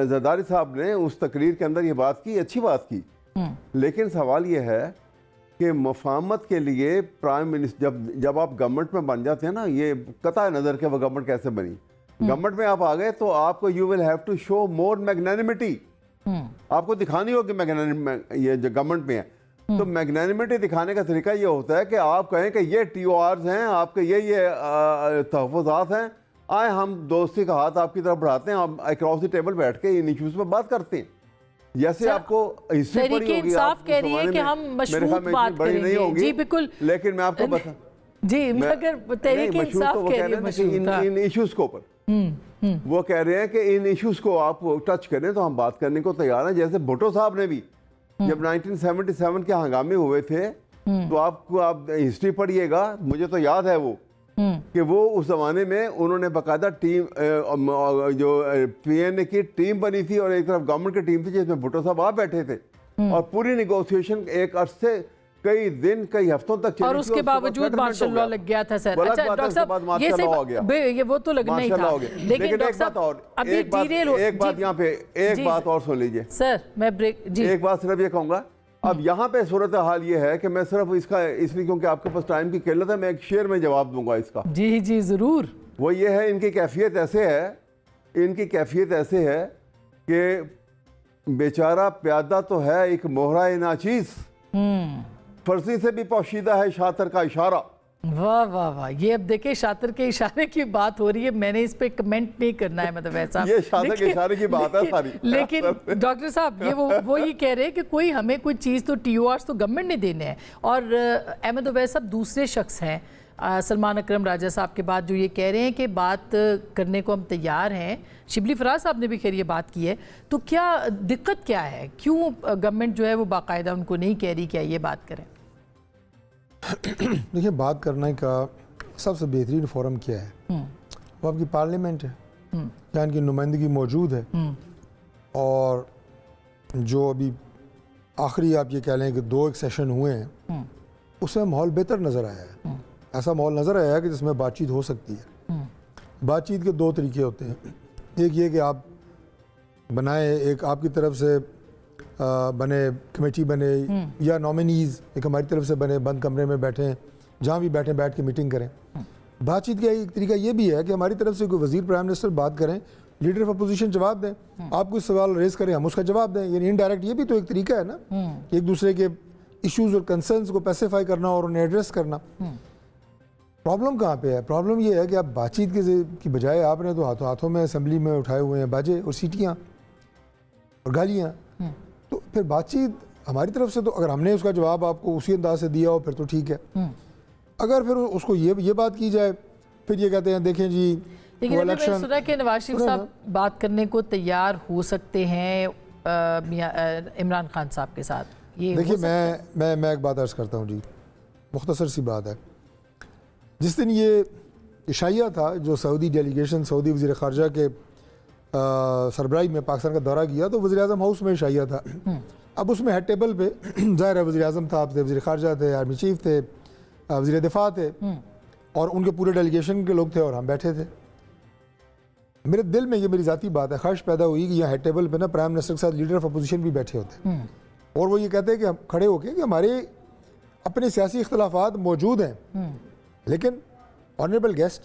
जरदारी साहब ने उस तकरीर के अंदर ये बात की, अच्छी बात की, लेकिन सवाल ये है कि मफाहमत के लिए प्राइम मिनिस्टर जब आप गवर्नमेंट में बन जाते हैं ना, ये कता नज़र के वो गवर्नमेंट कैसे बनी, गवर्नमेंट में आप आ गए तो आपको you will have to show more magnanimity, आपको दिखानी होगी ये जो गवर्नमेंट में है, तो मैग्नेनिमिटी दिखाने का तरीका ये होता है कि आप कहें कि ये TORs हैं, आपके ये तहफ़्फ़ुज़ात हैं, आए हम दोस्ती का हाथ आपकी तरफ बढ़ाते हैं, हम अक्रॉस द टेबल बैठ के इन इश्यूज़ पर बात करते हैं। जैसे आपको हिस्ट्री पढ़ी होगी, इंसाफ कह रही है कि हम मशरूत बात करेंगे, जी बिल्कुल, लेकिन मैं आपको बता जी, मगर तहरीक इंसाफ कह रही है मशरूत इन इश्यूज के ऊपर, वो कह रहे हैं कि इन इश्यूज को आप टच करें तो हम बात करने को तैयार हैं। जैसे भुट्टो साहब ने भी जब 1977 के हंगामे हुए थे तो आप हिस्ट्री पढ़िएगा, मुझे तो याद है वो कि वो उस जमाने में उन्होंने बाकायदा टीम जो PNA की टीम बनी थी और एक तरफ गवर्नमेंट की टीम थी जिसमें भुट्टो साहब आप बैठे थे और पूरी नेगोशिएशन एक अरसे कई दिन कई हफ्तों तक चली, और उसके बावजूद मार्शल लॉ लग गया था सर। अच्छा डॉक्टर साहब, ये वो तो लगना ही था, लेकिन एक बात और, एक बात यहाँ पे एक बात और सुन लीजिए सर, मैं ब्रेक जी एक बात सिर्फ ये कहूँगा, अब यहाँ पे सूरत हाल ये है कि मैं सिर्फ इसका इसलिए क्योंकि आपके पास टाइम की किल्लत है, मैं एक शेर में जवाब दूंगा इसका। जी जी जरूर। वो ये है, इनकी कैफियत ऐसे है कि बेचारा प्यादा तो है एक मोहरा नाचीज, फर्जी से भी पोशीदा है शातिर का इशारा। वाह वाह वाह, ये अब देखिए शातिर के इशारे की बात हो रही है, मैंने इस पे कमेंट नहीं करना है, मतलब ऐसा ये शातिर के इशारे की बात है सारी। लेकिन डॉक्टर साहब ये वो ये कह रहे हैं कि कोई हमें कोई चीज़ तो TORs तो गवर्नमेंट ने देने हैं, और अहमद अवैस साहब दूसरे शख्स हैं सलमान अकरम राजा साहब के बाद जो ये कह रहे हैं कि बात करने को हम तैयार हैं। शिबली फराज साहब ने भी खैर ये बात की है, तो क्या दिक्कत क्या है, क्यों गवर्नमेंट जो है वो बाकायदा उनको नहीं कह रही क्या ये बात करें? देखिए, बात करने का सबसे बेहतरीन फोरम क्या है, वो आपकी पार्लियामेंट है, जहाँ इनकी नुमाइंदगी मौजूद है, और जो अभी आखिरी आप ये कह लें कि 2 सेशन हुए हैं उसमें माहौल बेहतर नज़र आया है, ऐसा माहौल नज़र आया है कि जिसमें बातचीत हो सकती है। बातचीत के 2 तरीके होते हैं, एक ये कि आप बनाए, एक आपकी तरफ से बने कमेटी बने या नॉमिनीज़ एक हमारी तरफ से बने, बंद कमरे में बैठें, जहाँ भी बैठें बैठ के मीटिंग करें। बातचीत का एक तरीका ये भी है कि हमारी तरफ से कोई वज़ीर प्राइम मिनिस्टर बात करें, लीडर ऑफ अपोजिशन जवाब दें, आप कोई सवाल रेज करें हम उसका जवाब दें, यानी इनडायरेक्ट ये भी तो एक तरीका है ना कि एक दूसरे के इश्यूज़ और कंसर्न्स को पैसिफाई करना और उन्हें एड्रेस करना। प्रॉब्लम कहाँ पे है? प्रॉब्लम ये है कि आप बातचीत की बजाय आपने तो हाथों हाथों में असेंबली में उठाए हुए हैं बाजे और सीटियाँ और गालियाँ, तो फिर बातचीत हमारी तरफ से तो अगर हमने उसका जवाब आपको उसी अंदाज से दिया हो फिर तो ठीक है, अगर फिर उसको ये बात की जाए फिर ये कहते हैं देखें जी, लेकिन अभी मैंने सुना कि नवाज शरीफ साहब बात करने को तैयार हो सकते हैं इमरान खान साहब के साथ। ये देखिए, मैं एक बात अर्ज़ करता हूँ जी, मुख्तसर सी बात है। जिस दिन ये इशाइया था जो सऊदी डेलीगेशन सऊदी वज़ीर ख़ारजा के सरबराही में पाकिस्तान का दौरा किया, तो वज़ीर आज़म हाउस में इशाइया था। अब उसमें हेड टेबल पे ज़ाहिर है वज़ीर आज़म था, वज़ीर ख़ारजा थे, आर्मी चीफ थे, वज़ीर दिफा थे और उनके पूरे डेलीगेशन के लोग थे और हम बैठे थे। मेरे दिल में ये मेरी ज़ाती बात है, ख्वाहिश पैदा हुई कि यहाँ हेड टेबल पे ना प्राइम मिनिस्टर के साथ लीडर ऑफ अपोजिशन भी बैठे होते और वो ये कहते हैं कि हम खड़े होके कि हमारे अपने सियासी इख्तलाफात मौजूद हैं, लेकिन ऑनरेबल गेस्ट,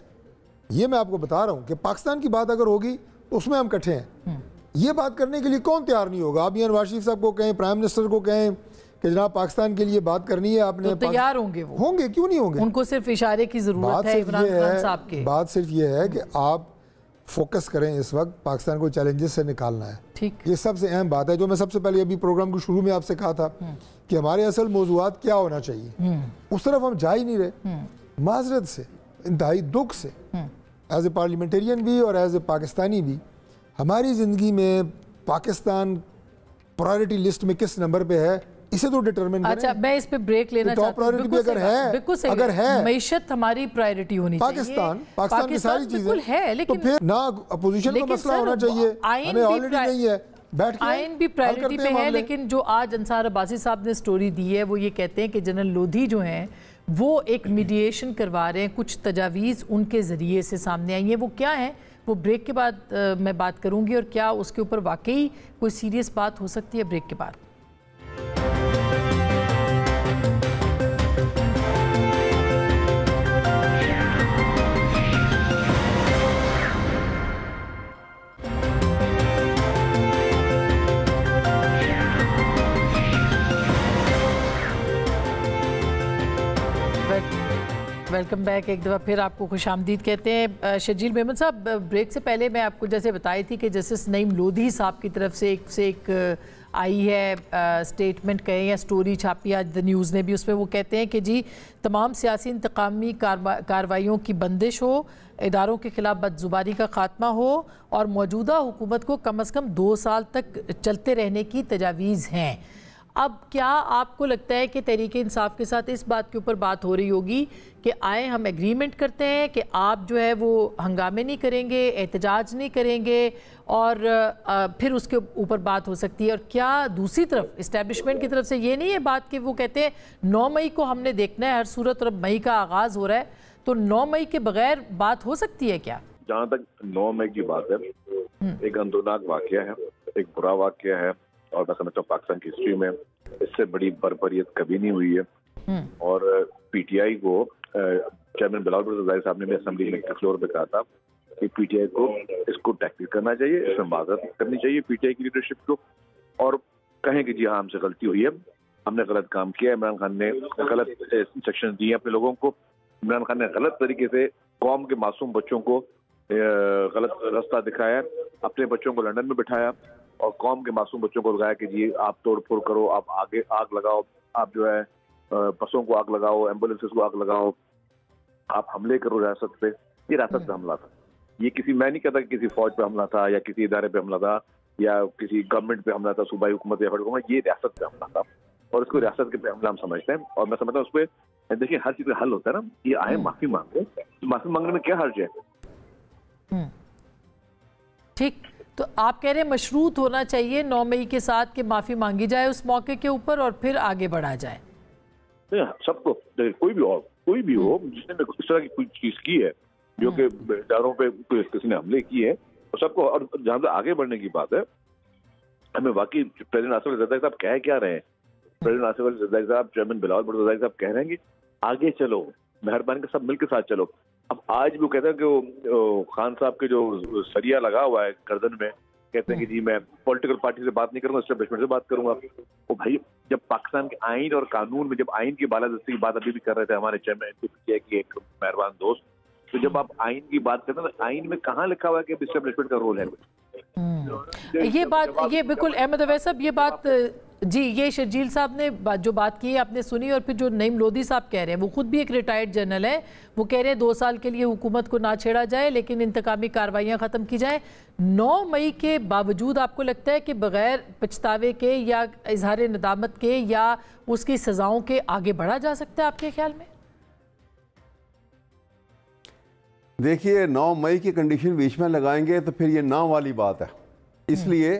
ये मैं आपको बता रहा हूँ कि पाकिस्तान की बात अगर होगी तो उसमें हम इकट्ठे हैं। ये बात करने के लिए कौन तैयार नहीं होगा? आप यहाँ नवाज शरीफ साहब को कहें, प्राइम मिनिस्टर को कहें, कि जनाब पाकिस्तान के लिए बात करनी है आपने, तो तैयार होंगे वो? होंगे, क्यों नहीं होंगे? उनको सिर्फ इशारे की जरूरत है इमरान खान साहब के। बात सिर्फ ये है कि आप फोकस करें इस वक्त, पाकिस्तान को चैलेंजेस से निकालना है। ठीक, ये सबसे अहम बात है जो मैं सबसे पहले अभी प्रोग्राम के शुरू में आपसे कहा था कि हमारे असल मौजूआत क्या होना चाहिए, उस तरफ हम जा ही नहीं रहे। माजरत से, इंतहाई दुख से, एज ए पार्लियामेंटेरियन भी और एज ए पाकिस्तानी भी, हमारी ज़िंदगी में पाकिस्तान प्रायोरिटी लिस्ट में किस नंबर पे है इसे तो डिटरमिन करें। अच्छा, मैं इस पे ब्रेक लेना चाहता हूं। टॉप प्रायोरिटी अगर है, बिल्कुल सही, अगर है मईशत हमारी प्रायोरिटी होनी चाहिए। पाकिस्तान की सारी चीजें है, लेकिन तो फिर ना अपोजिशन का मसला होना चाहिए, हमें ऑलरेडी नहीं है, बैठ के आइन भी प्रायोरिटी पे है। लेकिन जो आज अंसार अब्बासी साहब ने स्टोरी दी है वो ये कहते हैं कि जनरल लोधी जो हैं वो एक मीडिएशन करवा रहे हैं, कुछ तजावीज़ उनके ज़रिए से सामने आई हैं। वो क्या है, वो ब्रेक के बाद मैं बात करूंगी, और क्या उसके ऊपर वाकई कोई सीरियस बात हो सकती है ब्रेक के बाद। Welcome back. एक दफ़ा फिर आपको खुशामदीद कहते हैं। शर्जील मेमन साहब, ब्रेक से पहले मैं आपको जैसे बताई थी कि जस्टिस नईम लोधी साहब की तरफ से एक आई है स्टेटमेंट कहें या स्टोरी छापी आज द न्यूज़ ने भी, उसमें वो कहते हैं कि जी तमाम सियासी इंतकामी कार्रवाइयों की बंदिश हो, इदारों के खिलाफ बदजुबानी का खात्मा हो और मौजूदा हुकूमत को कम अज़ कम 2 साल तक चलते रहने की तजावीज़ हैं। अब क्या आपको लगता है कि तहरीक इंसाफ के साथ इस बात के ऊपर बात हो रही होगी कि आए हम एग्रीमेंट करते हैं कि आप जो है वो हंगामे नहीं करेंगे, एहतजाज नहीं करेंगे, और फिर उसके ऊपर बात हो सकती है? और क्या दूसरी तरफ इस्टेब्लिशमेंट की तरफ से ये नहीं है बात कि वो कहते हैं 9 मई को हमने देखना है हर सूरत, और अब मई का आगाज़ हो रहा है, तो 9 मई के बगैर बात हो सकती है क्या? जहाँ तक 9 मई की बात है, एक अंदरनाक वाकया है, एक बुरा वाकया है, और मैं समझता हूँ पाकिस्तान की हिस्ट्री में इससे बड़ी बर्बरियत कभी नहीं हुई है। और पीटीआई को चेयरमैन बिलावल भुट्टो ज़रदारी साहब ने भी असेंबली में फ्लोर पे कहा था कि पीटीआई को इसको टैकल करना चाहिए, इसमें माजरत करनी चाहिए पीटीआई की लीडरशिप को, और कहें कि जी हाँ हमसे गलती हुई है, हमने गलत काम किया, इमरान खान ने गलत इंस्ट्रक्शन दिए अपने लोगों को, इमरान खान ने गलत तरीके से कौम के मासूम बच्चों को गलत रास्ता दिखाया, अपने बच्चों को लंदन में बिठाया और कौम के मासूम बच्चों को लगाया कि जी आप तोड़ फोड़ करो, आप आगे आग लगाओ, आप जो है बसों को आग लगाओ, एम्बुलेंसेस को आग लगाओ, आप हमले करो रियासत पे। ये रियासत पे हमला था, ये किसी, मैं नहीं कहता कि किसी फौज पे हमला था या किसी इदारे पे हमला था या किसी गवर्नमेंट पे हमला था, सूबाई हुकूमत या फर्क, ये रियासत पे हमला था और इसको रियासत के पे हमला हम समझते हैं। और मैं समझता हूँ उस पर देखिए हर चीज का हल होता है ना, ये आए माफी मांगे, तो माफी मांगने में क्या हर्ज है? ठीक, तो आप कह रहे हैं मशरूत होना चाहिए 9 मई के साथ कि माफ़ी मांगी जाए उस मौके के ऊपर और फिर आगे बढ़ा जाए। सबको, कोई भी हो जिसने इस तरह की कोई चीज की है जो कि इदारों पे किसी ने हमले किए हैं, तो सबको, और जहाँ से आगे बढ़ने की बात है, हमें वाकई प्रेसिडेंट आसिफ अली ज़रदारी साहब कह क्या रहे हैं, प्रेसिडेंट आसिफ अली ज़रदारी साहब, चेयरमैन बिलावल भुट्टो ज़रदारी साहब कह रहे हैं कि आगे चलो, मेहरबानी का सब मिलकर साथ चलो। अब आज भी वो कहते हैं कि वो खान साहब के जो सरिया लगा हुआ है गर्दन में, कहते हैं कि जी मैं पॉलिटिकल पार्टी से बात नहीं करूंगा, एस्टेब्लिशमेंट से बात करूंगा। वो भाई जब पाकिस्तान के आइन और कानून में, जब आइन की बालादस्ती की बात अभी भी कर रहे थे हमारे चेयरमैन की एक मेहरबान दोस्त, तो जब आप आइन की बात करते हैं तो आइन में कहाँ लिखा हुआ है कि एस्टेब्लिशमेंट का रोल है? ये बात, ये बिल्कुल अहमद अवैस साहब, ये बात जी, ये शर्जील साहब ने जो बात की आपने सुनी, और फिर जो नईम लोधी साहब कह रहे हैं, वो खुद भी एक रिटायर्ड जनरल है, वो कह रहे हैं 2 साल के लिए हुकूमत को ना छेड़ा जाए लेकिन इंतकामी कार्रवाइयाँ ख़त्म की जाए। 9 मई के बावजूद आपको लगता है कि बगैर पछतावे के या इजहार नदामत के या उसकी सज़ाओं के आगे बढ़ा जा सकता है आपके ख्याल में? देखिए 9 मई की कंडीशन बीच में लगाएंगे तो फिर ये ना वाली बात है, इसलिए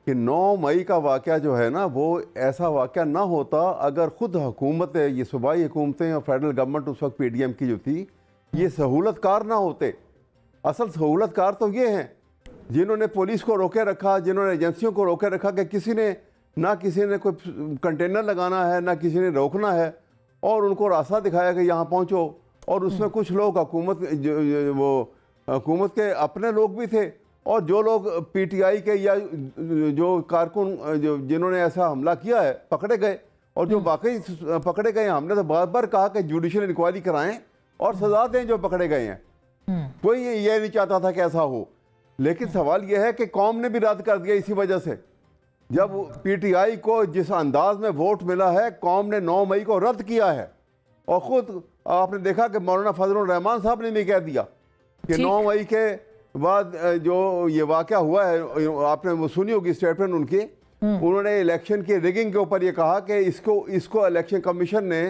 कि 9 मई का वाक़या जो है ना, वो ऐसा वाक़या ना होता अगर ख़ुद हुकूमत, ये सूबाई हुकूमतें और फेडरल गवर्नमेंट उस वक्त PDM की जो थी, ये सहूलतकार ना होते। असल सहूलतकार तो ये हैं जिन्होंने पुलिस को रोके रखा, जिन्होंने एजेंसियों को रोके रखा कि किसी ने कोई कंटेनर लगाना है, ना किसी ने रोकना है, और उनको रास्ता दिखाया कि यहाँ पहुँचो। और उसमें कुछ लोग हुकूमत के अपने लोग भी थे, और जो लोग PTI के या जो कारकुन जिन्होंने ऐसा हमला किया है पकड़े गए और जो वाकई पकड़े गए हैं, हमने तो बार बार कहा कि जुडिशल इंक्वायरी कराएं और सजा दें जो पकड़े गए हैं। कोई ये नहीं चाहता था कि ऐसा हो, लेकिन सवाल यह है कि कौम ने भी रद्द कर दिया इसी वजह से। जब पीटीआई को जिस अंदाज में वोट मिला है, कौम ने 9 मई को रद्द किया है। और ख़ुद आपने देखा कि मौलाना फजलुर रहमान साहब ने भी कह दिया कि 9 मई के बाद जो ये वाक़या हुआ है, आपने वो सुनी होगी स्टेटमेंट उनकी, उन्होंने इलेक्शन की रिगिंग के ऊपर ये कहा कि इसको इलेक्शन कमीशन ने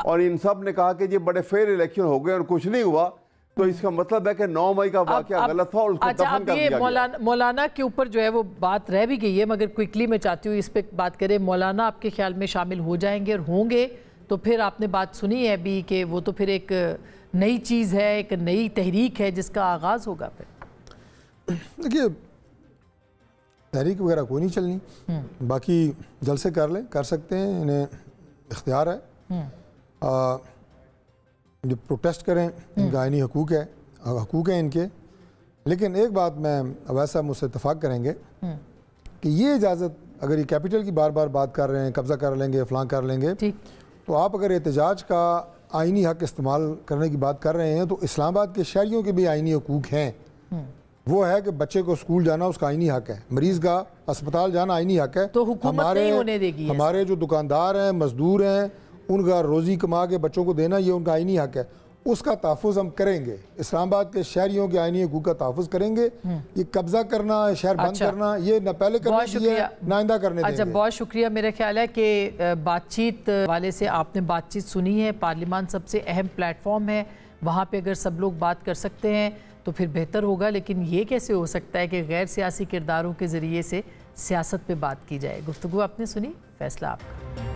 और इन सब ने कहा कि ये बड़े फेयर इलेक्शन हो गए और कुछ नहीं हुआ। तो इसका मतलब है कि 9 मई का वाक़या गलत था और उसको दफन कर दिया गया। मौलाना के ऊपर जो है वो बात रह भी गई है, मगर क्विकली मैं चाहती हूँ इस पे बात करें। मौलाना आपके ख्याल में शामिल हो जाएंगे, और होंगे तो फिर आपने बात सुनी है अभी कि वो तो फिर एक नई चीज़ है, एक नई तहरीक है जिसका आगाज़ होगा। फिर देखिए, तहरीक वगैरह कोई नहीं चलनी, बाकी जलसे कर सकते हैं, इन्हें इख्तियार है। जो प्रोटेस्ट करें इनका आईनी हकूक़ है इनके। लेकिन एक बात मैं वैसा मुझसे इत्तफाक करेंगे कि ये इजाज़त, अगर ये कैपिटल की बार बार बात कर रहे हैं, कब्ज़ा कर लेंगे, फलां कर लेंगे, तो आप अगर एहतजाज का आईनी हक इस्तेमाल करने की बात कर रहे हैं तो इस्लामाबाद के शहरियों के भी आईनी हकूक़ हैं। वो है कि बच्चे को स्कूल जाना उसका आईनी हक है, मरीज़ का अस्पताल जाना आईनी हक है। तो हुकूमत नहीं होने देगी। हमारे जो दुकानदार हैं, मजदूर हैं, उनका रोज़ी कमा के बच्चों को देना ये उनका आईनी हक है, उसका तहफ़्फ़ुज़ हम करेंगे। इस्लामाबाद के शहरियों के आईनी हकूक़ का तहफ़्फ़ुज़ करेंगे। ये कब्ज़ा करना, शहर बंद करना, ये न पहले करने दिए, ना आइंदा करने देंगे। अच्छा, बहुत शुक्रिया। मेरा ख्याल है कि बातचीत वाले से आपने बातचीत सुनी है। पार्लियामान सबसे अहम प्लेटफॉर्म है, वहाँ पर अगर सब लोग बात कर सकते हैं तो फिर बेहतर होगा। लेकिन ये कैसे हो सकता है कि गैर सियासी किरदारों के ज़रिए से सियासत पे बात की जाए? गुफ्तगू आपने सुनी, फैसला आपका।